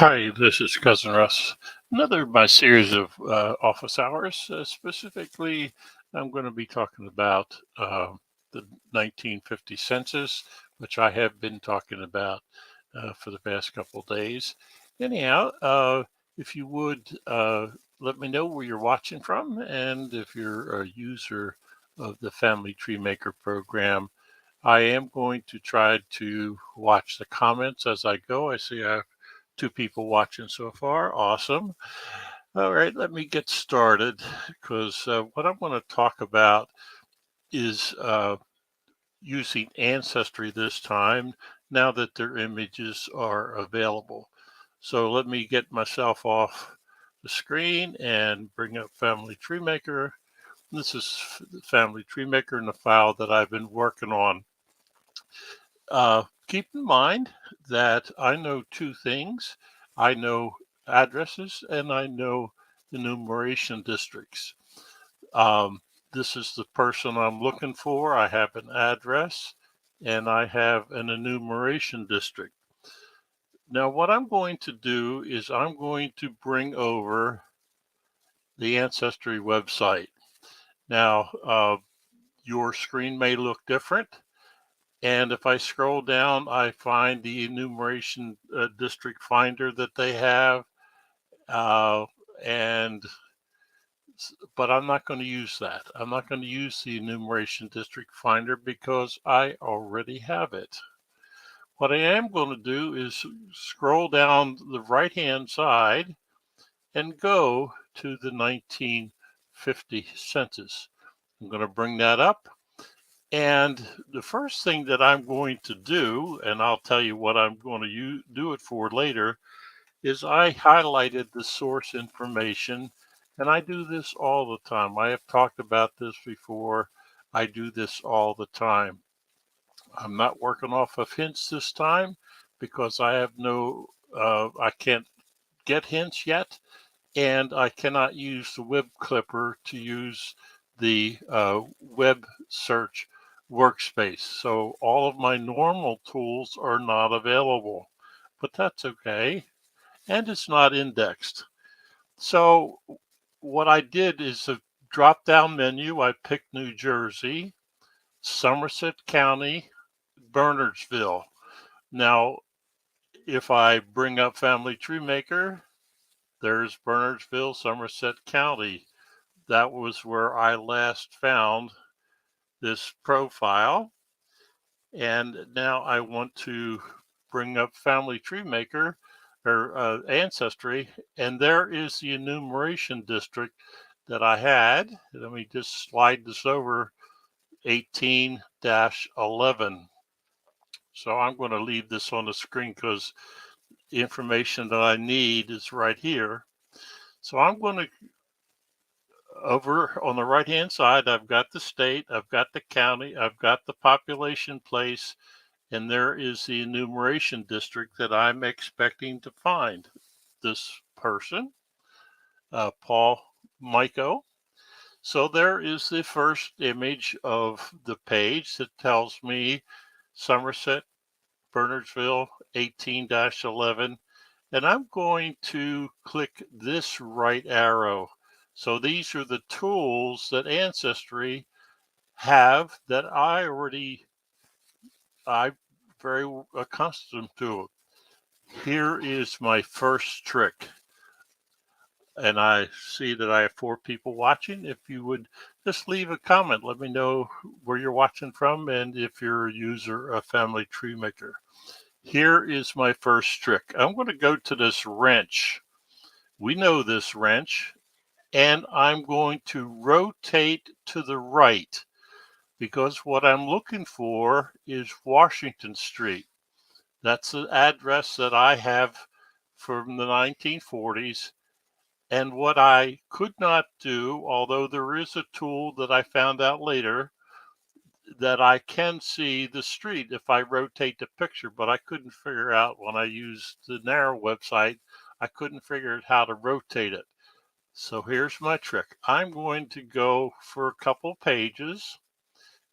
Hi, this is Cousin Russ. Another of my series of office hours. Specifically, I'm going to be talking about the 1950 census, which I have been talking about for the past couple of days. Anyhow, if you would let me know where you're watching from, and if you're a user of the Family Tree Maker program, I am going to try to watch the comments as I go. I see I have two people watching so far. Awesome. All right, let me get started because what I want to talk about is using Ancestry this time now that their images are available. So let me get myself off the screen and bring up Family Tree Maker. This is the Family Tree Maker in the file that I've been working on. Keep in mind that I know two things. I know addresses and I know enumeration districts. Um, this is the person I'm looking for. I have an address and I have an enumeration district. Now, what I'm going to do is I'm going to bring over the Ancestry website. Now, your screen may look different. And if I scroll down, I find the enumeration district finder that they have. Uh, and but I'm not going to use that. I'm not going to use the enumeration district finder because I already have it. What I am going to do is scroll down the right hand side and go to the 1950 census. I'm going to bring that up. And the first thing that I'm going to do, and I'll tell you what I'm going to do it for later, is I highlighted the source information. And I do this all the time. I have talked about this before. I do this all the time. I'm not working off of hints this time because I have I can't get hints yet. And I cannot use the web clipper to use the web search workspace. So all of my normal tools are not available, but that's okay. And it's not indexed. So what I did is a drop down menu. I picked New Jersey, Somerset County, Bernardsville. Now, if I bring up Family Tree Maker, there's Bernardsville, Somerset County. That was where I last found this profile. And now I want to bring up Family Tree Maker or Ancestry, and there is the enumeration district that I had. Let me just slide this over 18-11. So I'm going to leave this on the screen because the information that I need is right here. So I'm going to over on the right hand side, I've got the state, I've got the county, I've got the population place, and there is the enumeration district that I'm expecting to find. This person, Paul Michael. So there is the first image of the page that tells me Somerset, Bernardsville, 18-11. And I'm going to click this right arrow. So these are the tools that Ancestry have that I'm very accustomed to. Here is my first trick. And I see that I have 4 people watching. If you would just leave a comment, let me know where you're watching from and if you're a user of Family Tree Maker. Here is my first trick. I'm going to go to this wrench. We know this wrench. And I'm going to rotate to the right because what I'm looking for is Washington Street. That's the address that I have from the 1940s. And what I could not do, although there is a tool that I found out later that I can see the street if I rotate the picture, but I couldn't figure out when I used the narrow website, I couldn't figure out how to rotate it. So here's my trick. I'm going to go for a couple pages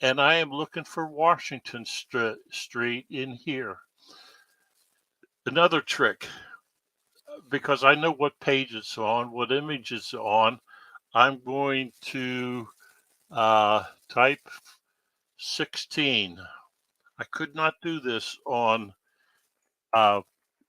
and I am looking for Washington Street in here. Another trick. because I know what page it's on, what image it's on, I'm going to type 16. I could not do this on uh,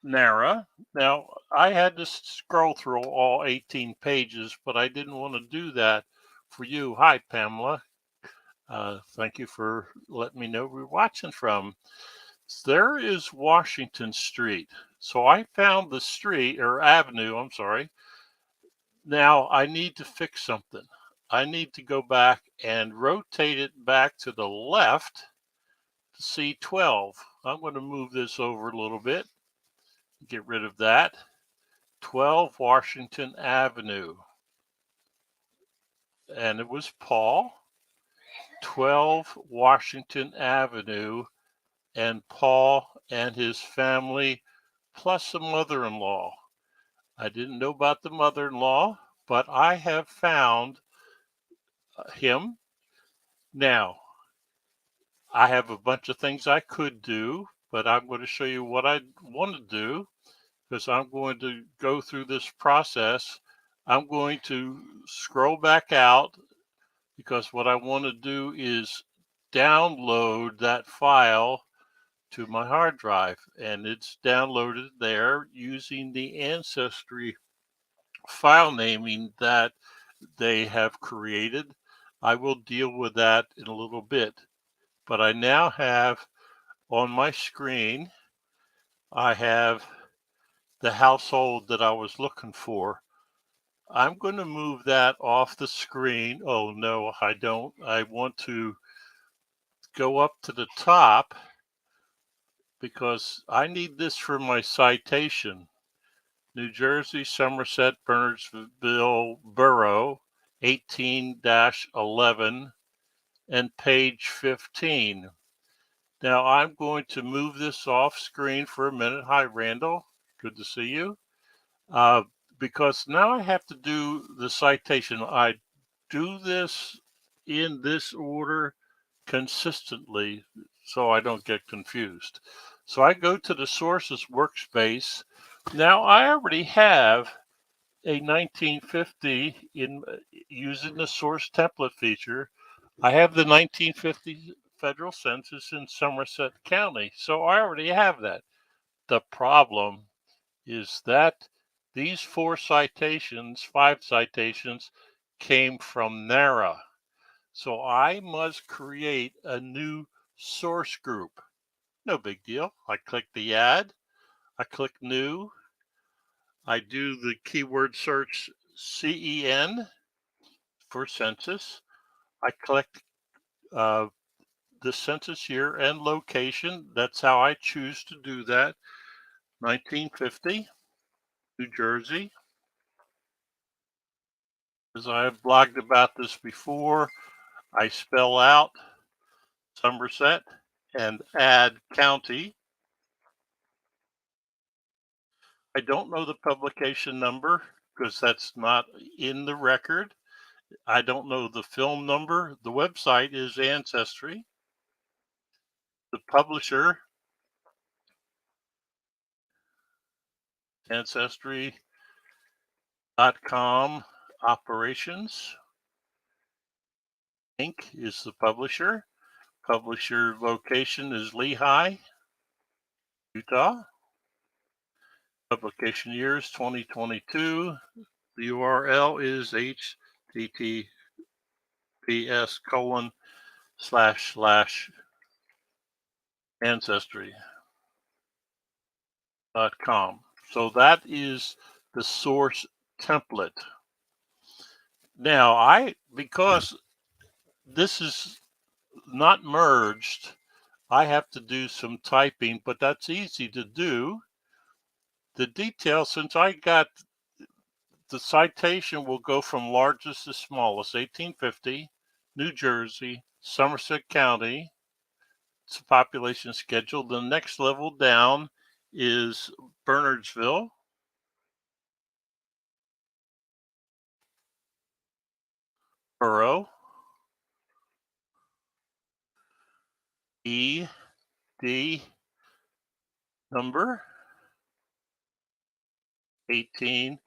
Nara. Now, I had to scroll through all 18 pages, but I didn't want to do that for you. Hi, Pamela. Thank you for letting me know where you're watching from. There is Washington Street. So I found the street or avenue, I'm sorry. Now I need to fix something. I need to go back and rotate it back to the left to C12. I'm going to move this over a little bit, get rid of that. 12 Washington Avenue. And it was Paul. 12 Washington Avenue, and Paul and his family, plus a mother-in-law. I didn't know about the mother-in-law, but I have found him. Now, I have a bunch of things I could do, but I'm going to show you what I want to do because I'm going to go through this process. I'm going to scroll back out because what I want to do is download that file to my hard drive, and it's downloaded there using the Ancestry file naming that they have created. I will deal with that in a little bit, but I now have on my screen, I have the household that I was looking for. I'm going to move that off the screen. Oh no, I don't. I want to go up to the top because I need this for my citation. New Jersey, Somerset, Bernardsville Borough, 18-11, and page 15. Now I'm going to move this off screen for a minute. Hi, Randall. Good to see you. Because now I have to do the citation. I do this in this order consistently so I don't get confused. So I go to the sources workspace. Now I already have a 1950 in using the source template feature. I have the 1950 federal census in Somerset County. So I already have that. The problem is that these five citations came from NARA. So I must create a new source group. No big deal. I click the add, I click new, I do the keyword search CEN for census. I click the census year and location. That's how I choose to do that. 1950, New Jersey. As I have blogged about this before, I spell out Somerset and add county. I don't know the publication number because that's not in the record. I don't know the film number. The website is Ancestry. The publisher, Ancestry.com Operations Inc. is the publisher. Publisher location is Lehigh, Utah. Publication year is 2022. The URL is https://ancestry.com. So that is the source template. Now because this is not merged, I have to do some typing, but that's easy to do. The details, since I got the citation will go from largest to smallest, 1850, New Jersey, Somerset County. It's a population schedule. The next level down is Bernardsville, Borough, ED number, 18-11.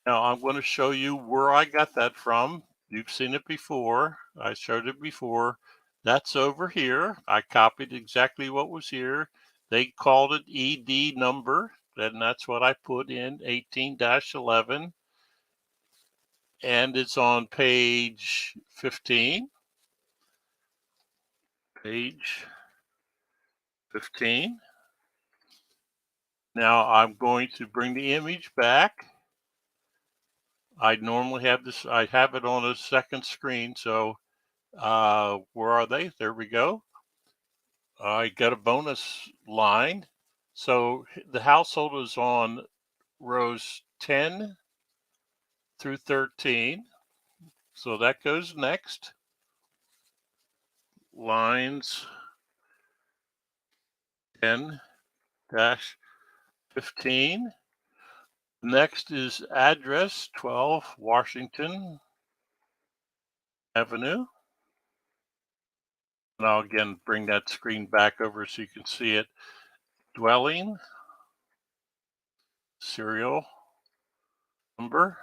Now I'm going to show you where I got that from. You've seen it before. I showed it before. That's over here. I copied exactly what was here. They called it ED number, and that's what I put in, 18-11. And it's on page 15. Page 15. Now I'm going to bring the image back. I normally have this, I have it on a second screen, so where are they? There we go. I got a bonus line. So the household is on rows 10 through 13. So that goes next. Lines 10-15. Next is address 12 Washington Avenue. And I'll again bring that screen back over so you can see it. Dwelling, serial number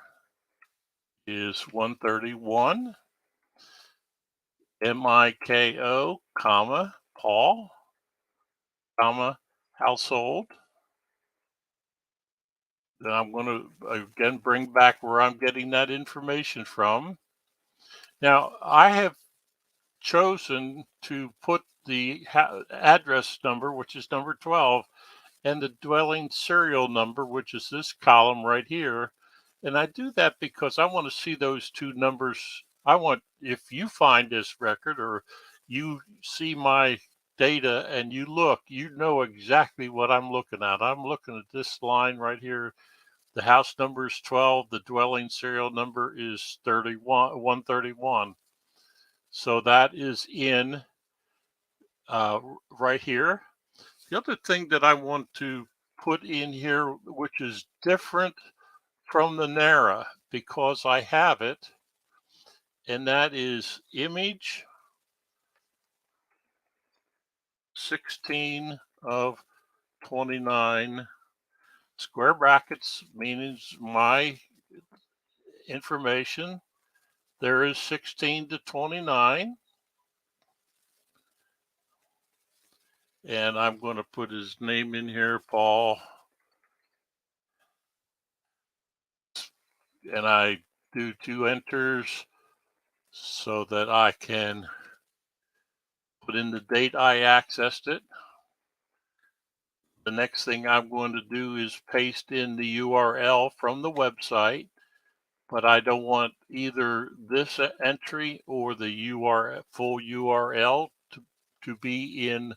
is 131. MIKO, comma, Paul, comma, household. Then I'm going to again bring back where I'm getting that information from. Now I have chosen to put the address number, which is number 12, and the dwelling serial number, which is this column right here. And I do that because I want to see those two numbers. I want, if you find this record or you see my data and you look, you know exactly what I'm looking at. I'm looking at this line right here. The house number is 12. The dwelling serial number is 131. So that is in right here. The other thing that I want to put in here, which is different from the NARA because I have it, and that is image 16 of 29. Square brackets means my information. There is 16 to 29. And I'm going to put his name in here, Paul. And I do 2 enters so that I can put in the date I accessed it. The next thing I'm going to do is paste in the URL from the website, but I don't want either this entry or the full URL to be in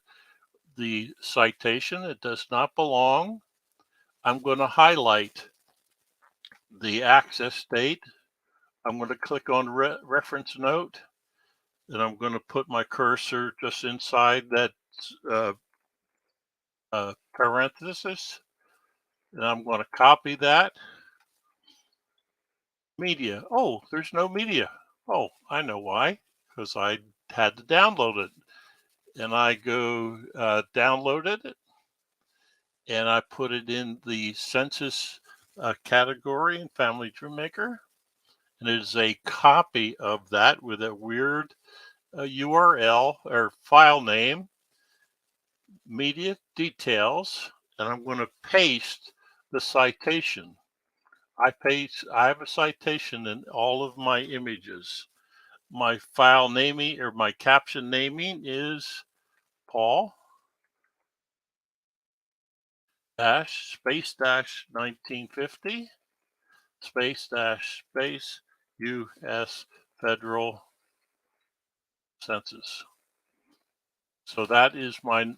the citation. It does not belong. I'm going to highlight the access date. I'm going to click on reference note, and I'm going to put my cursor just inside that parenthesis, and I'm going to copy that. Media. Oh, there's no media. Oh, I know why. Because I had to download it. And I go downloaded it, and I put it in the Census category in Family Tree Maker. And it is a copy of that with a weird URL or file name, media details, and I'm going to paste the citation. I have a citation in all of my images. My file naming or my caption naming is Paul space 1950 space U.S. Federal Census. So that is my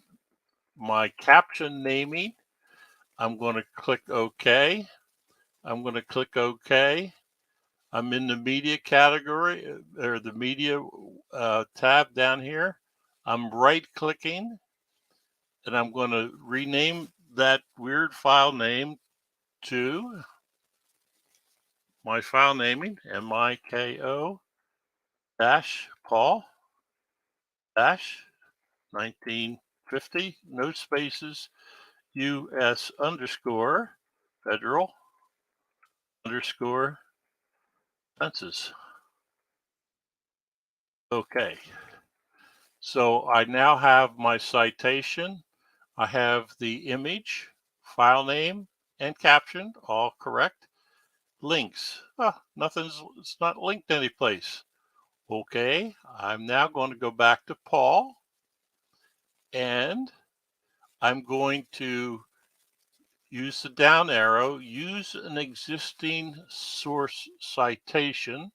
caption naming. I'm going to click OK. I'm going to click OK. I'm in the media category or the media tab down here. I'm right clicking and I'm going to rename that weird file name to my file naming, MIKO Paul 1950, no spaces, US underscore federal underscore census. Okay. So I now have my citation. I have the image, file name, and caption, all correct. Links. It's not linked anyplace. Okay, I'm now going to go back to Paul, and I'm going to use the down arrow, use an existing source citation.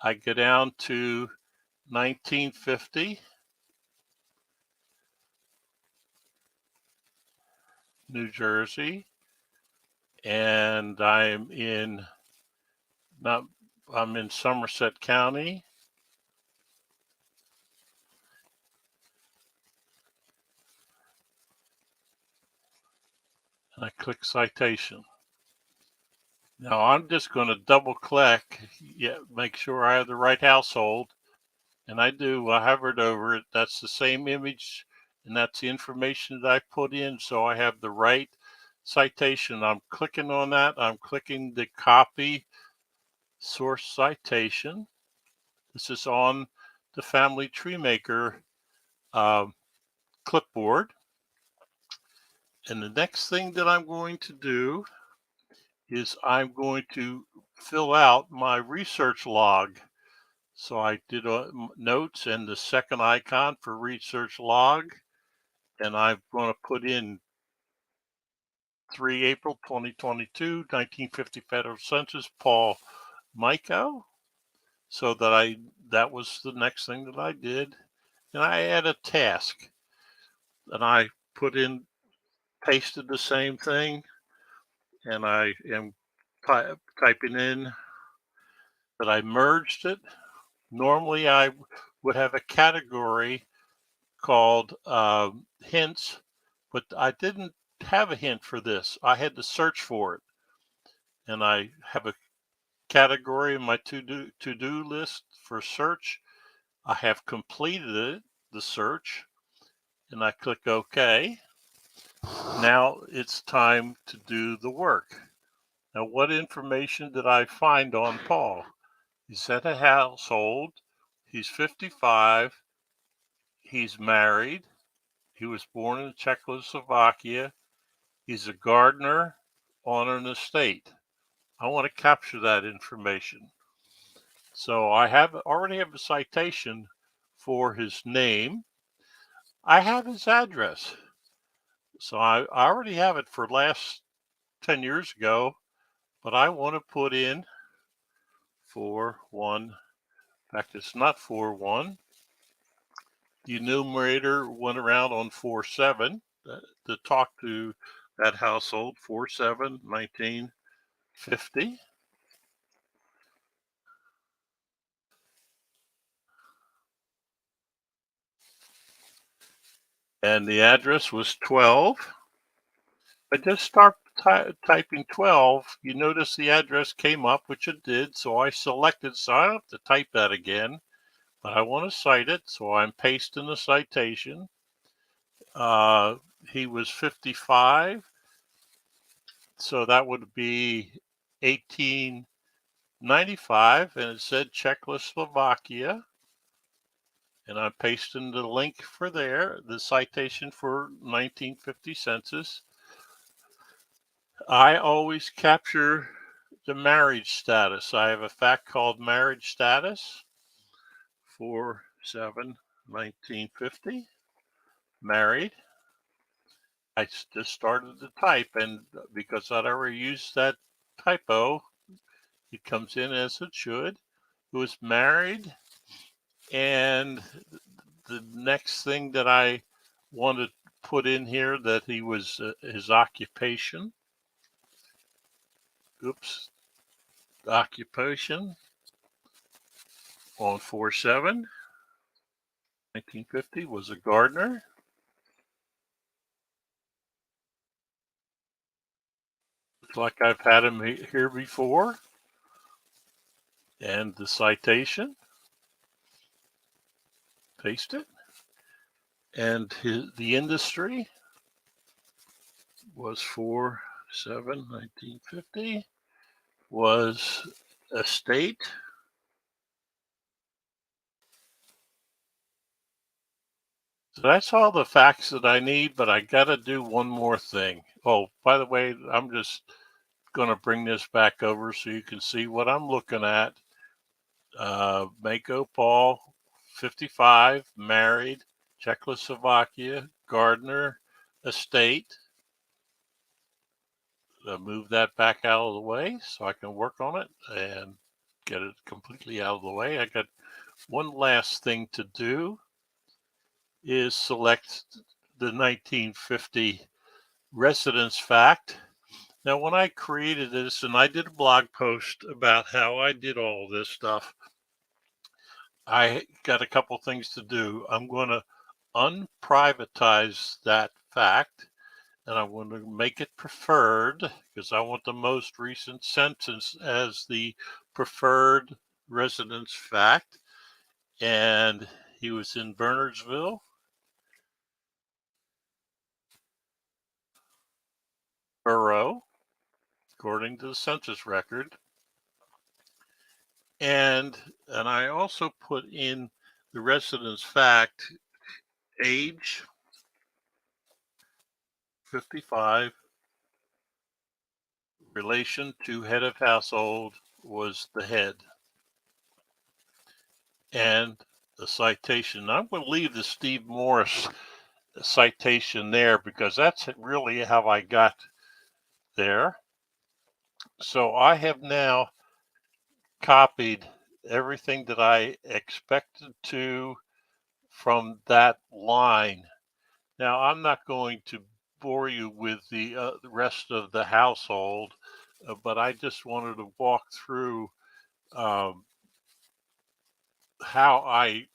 I go down to 1950, New Jersey, and I'm in Somerset County. And I click citation. Now I'm just going to double click, make sure I have the right household. And I do. I hovered over it. That's the same image, and that's the information that I put in. So I have the right citation. I'm clicking on that. I'm clicking the copy source citation. This is on the Family Tree Maker clipboard. And the next thing that I'm going to do is I'm going to fill out my research log. So I did notes and the second icon for research log. And I'm going to put in 3 April 2022, 1950 Federal Census, Paul Mico. So that was the next thing that I did. And I add a task. And I pasted the same thing. And I am typing in that I merged it. Normally I would have a category called hints, but I didn't have a hint for this. I had to search for it. And I have a category in my to-do list for search. I have completed the search, and I click OK. Now it's time to do the work. Now, what information did I find on Paul? He's at a household. He's 55. He's married. He was born in Czechoslovakia. He's a gardener on an estate. I want to capture that information. So I already have a citation for his name. I have his address. So I already have it for last 10 years ago, but I want to put in 4-1. In fact, it's not 4-1. The enumerator went around on 4-7 to talk to that household, 4-7, 1950. And the address was 12. I just start typing 12. You notice the address came up, which it did. So I selected, so I don't have to type that again, but I want to cite it. So I'm pasting the citation. He was 55. So that would be 1895. And it said Czechoslovakia. And I'm pasting the link for there, the citation for 1950 census. I always capture the marriage status. I have a fact called marriage status, 4-7-1950, married. I just started to type, and because I'd already used that typo, it comes in as it should. Who was married, and the next thing that I want to put in here that he was his occupation. Oops, occupation on 4-7-1950 was a gardener. Looks like I've had him here before. And the citation, paste it. And the industry, was 4/7/1950, was estate. So that's all the facts that I need, but I got to do one more thing. Oh, by the way, I'm just going to bring this back over so you can see what I'm looking at. Mako Paul, 55, married, Czechoslovakia, gardener, estate. Move that back out of the way so I can work on it and get it completely out of the way. I got one last thing to do is select the 1950 residence fact. Now, when I created this, and I did a blog post about how I did all this stuff, I got a couple things to do. I'm going to unprivatize that fact, and I want to make it preferred because I want the most recent census as the preferred residence fact. And he was in Bernardsville, borough, according to the census record. And I also put in the residence fact, age 55, relation to head of household was the head, and the citation. I'm going to leave the Steve Morris citation there because that's really how I got there. So I have now copied everything that I expected to from that line. Now, I'm not going to bore you with the rest of the household, but I just wanted to walk through how I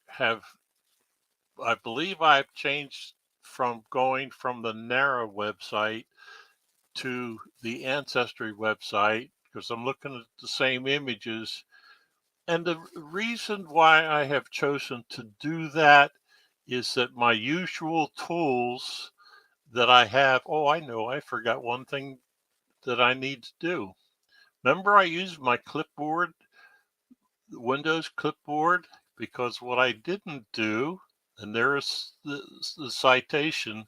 believe I've changed from going from the Narrow website to the Ancestry website because I'm looking at the same images. And the reason why I have chosen to do that is that my usual tools that I have, oh, I know, I forgot one thing that I need to do. Remember, I used my clipboard, Windows clipboard, because what I didn't do, and there's the citation,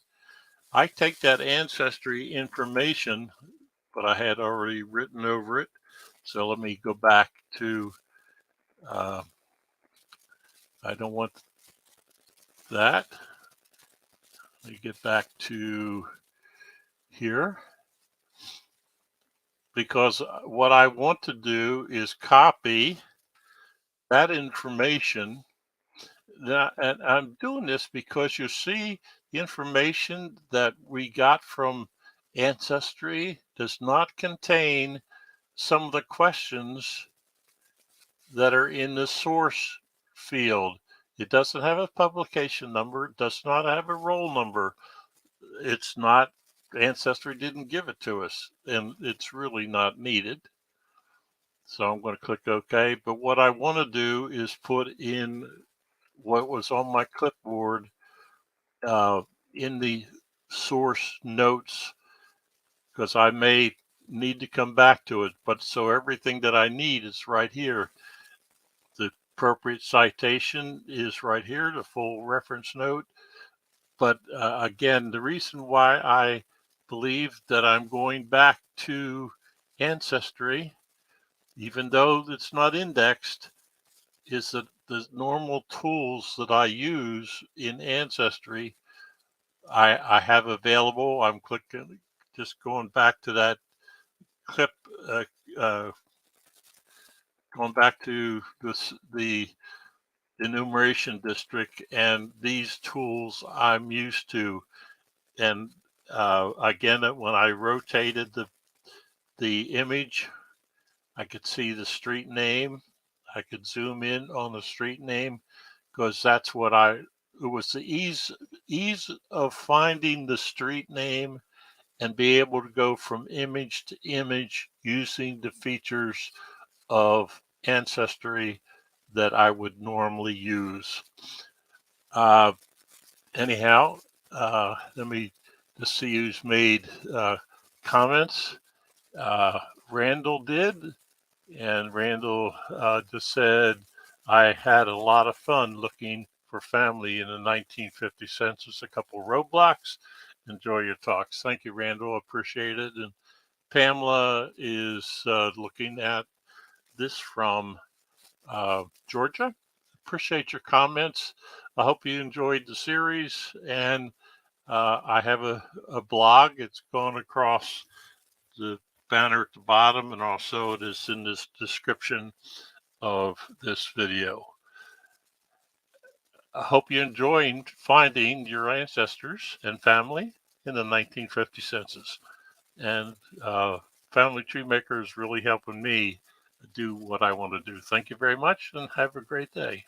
I take that Ancestry information, but I had already written over it. So let me go back to, I don't want that. Let me get back to here. Because what I want to do is copy that information. And I'm doing this because you see the information that we got from Ancestry does not contain some of the questions that are in the source field. It doesn't have a publication number. It does not have a roll number. It's not, Ancestry didn't give it to us, and it's really not needed. So I'm going to click OK. But what I want to do is put in what was on my clipboard in the source notes because I may need to come back to it. But so everything that I need is right here. The appropriate citation is right here, the full reference note. But again, the reason why I believe that I'm going back to Ancestry, even though it's not indexed, is that the normal tools that I use in Ancestry, I have available. I'm clicking, just going back to that clip, uh, going back to the enumeration district, and these tools I'm used to. And again, when I rotated the image, I could see the street name. I could zoom in on the street name because that's what it was the ease of finding the street name and be able to go from image to image using the features of Ancestry that I would normally use. Anyhow, let me Let's see who's made comments. Randall did, and Randall just said, I had a lot of fun looking for family in the 1950 census, a couple roadblocks. Enjoy your talks. Thank you, Randall. Appreciate it. And Pamela is looking at this from Georgia. Appreciate your comments. I hope you enjoyed the series. And I have a blog. It's gone across the banner at the bottom, and also it is in this description of this video. I hope you enjoyed finding your ancestors and family in the 1950 census. And Family Tree Maker is really helping me do what I want to do. Thank you very much and have a great day.